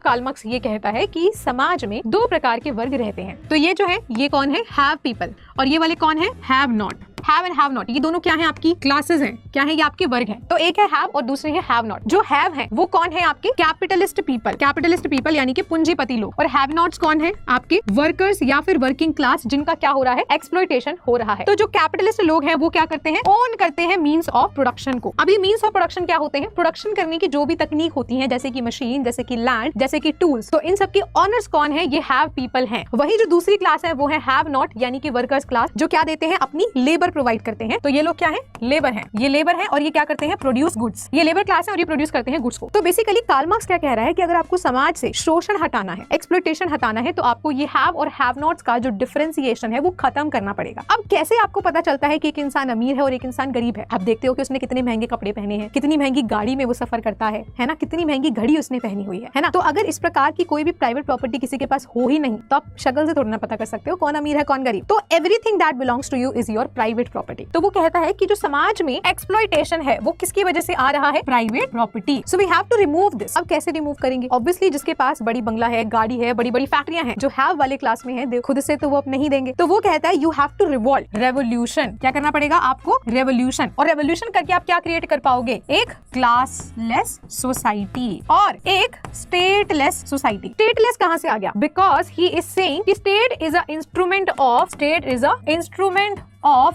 Karl Marx ये कहता है कि समाज में दो प्रकार के वर्ग रहते हैं। तो ये जो है ये कौन है, हैव पीपल, और ये वाले कौन है, have not. Have and have not ये दोनों क्या हैं, आपकी क्लासेस हैं, क्या है, ये आपके वर्ग हैं। तो एक है हैव और दूसरे है हैव नॉट। जो हैव है वो कौन है, आपके कैपिटलिस्ट पीपल, कैपिटलिस्ट पीपल यानी कि पूंजीपति लोग, और हैव नॉट्स कौन है, आपके वर्कर्स या फिर वर्किंग क्लास, जिनका क्या हो रहा है, एक्सप्लॉयटेशन हो रहा है। तो जो कैपिटलिस्ट लोग हैं वो क्या करते हैं, ओन करते हैं मीन्स ऑफ प्रोडक्शन को। अभी मीन्स ऑफ प्रोडक्शन क्या होते हैं, प्रोडक्शन करने की जो भी तकनीक होती है, जैसे कि मशीन, जैसे कि लैंड, जैसे कि टूल्स, तो इन सब की ऑनर्स कौन है, ये हैव पीपल हैं। वही जो दूसरी क्लास है वो है हैव नॉट यानी कि वर्कर्स क्लास, जो क्या देते हैं, अपनी लेबर प्रोवाइड करते हैं। तो ये लोग क्या है, लेबर है, ये लेबर है, और ये क्या करते हैं, प्रोड्यूस गुड्स। ये लेबर क्लास है और ये प्रोड्यूस करते हैं गुड्स को। तो बेसिकली कार्ल मार्क्स क्या कह रहा है कि अगर आपको समाज से शोषण हटाना है, एक्सप्लॉयटेशन हटाना है, तो आपको ये हैव और हैव नॉट्स का जो डिफरेंशिएशन है वो खत्म करना पड़ेगा। अब कैसे आपको पता चलता है कि एक इंसान अमीर है और एक इंसान गरीब है? आप देखते हो कि उसने कितने महंगे कपड़े पहने हैं, कितनी महंगी गाड़ी में वो सफर करता है ना, कितनी महंगी घड़ी उसने पहनी हुई है ना। तो अगर इस प्रकार की कोई भी प्राइवेट प्रॉपर्टी किसी के पास हो ही नहीं, तो आप शक्ल से थोड़ा ना पता कर सकते हो कौन अमीर है कौन गरीब। तो everything that belongs to you is your private property. तो वो कहता है कि जो समाज में एक्सप्लॉयटेशन है वो किसकी वजह से आ रहा है, private property. So we have to remove this. अब कैसे रिमूव करेंगे? ऑब्वियसली जिसके पास बड़ी बंगला है, गाड़ी है, बड़ी बड़ी फैक्ट्रियां हैं, जो हैव वाले क्लास में है, खुद से तो वो अब नहीं देंगे। तो वो कहता है you have to revolt, revolution. क्या करना पड़ेगा आपको, रेवोल्यूशन। और रेवोल्यूशन करके आप क्या क्रिएट कर पाओगे, एक क्लासलेस सोसाइटी और एक स्टेटलेस सोसाइटी। स्टेटलेस कहां से आ गया, बिकॉज ही इज सेइंग कि state is a instrument of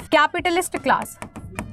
capitalist class.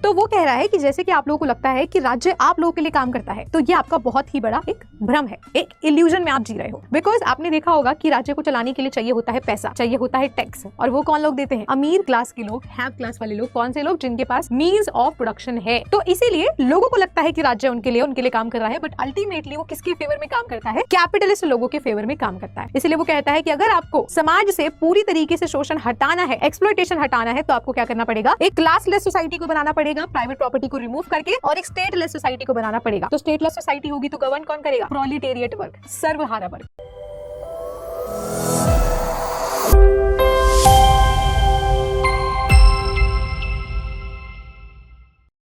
तो वो कह रहा है कि जैसे कि आप लोगों को लगता है कि राज्य आप लोगों के लिए काम करता है, तो ये आपका बहुत ही बड़ा एक भ्रम है, एक इल्यूजन में आप जी रहे हो। बिकॉज आपने देखा होगा कि राज्य को चलाने के लिए चाहिए होता है पैसा, चाहिए होता है टैक्स, और वो कौन लोग देते हैं, अमीर क्लास के लोग, हैव क्लास वाले लोग। कौन से लोग, जिनके पास मीन्स ऑफ प्रोडक्शन है। तो इसीलिए लोगों को लगता है कि राज्य उनके लिए काम कर रहा है, बट अल्टीमेटली वो किसके फेवर में काम करता है, कैपिटलिस्ट लोगों के फेवर में काम करता है। इसलिए वो कहता है कि अगर आपको समाज से पूरी तरीके से शोषण हटाना है, एक्सप्लॉयटेशन हटाना है, तो आपको क्या करना पड़ेगा, एक क्लासलेस सोसाइटी को बनाना पड़ेगा, प्राइवेट प्रॉपर्टी को रिमूव करके, और एक स्टेटलेस सोसाइटी को बनाना पड़ेगा। तो स्टेटलेस सोसाइटी होगी तो गवर्न कौन करेगा, प्रोलिटेरिएट वर्ग, सर्वहारा वर्ग।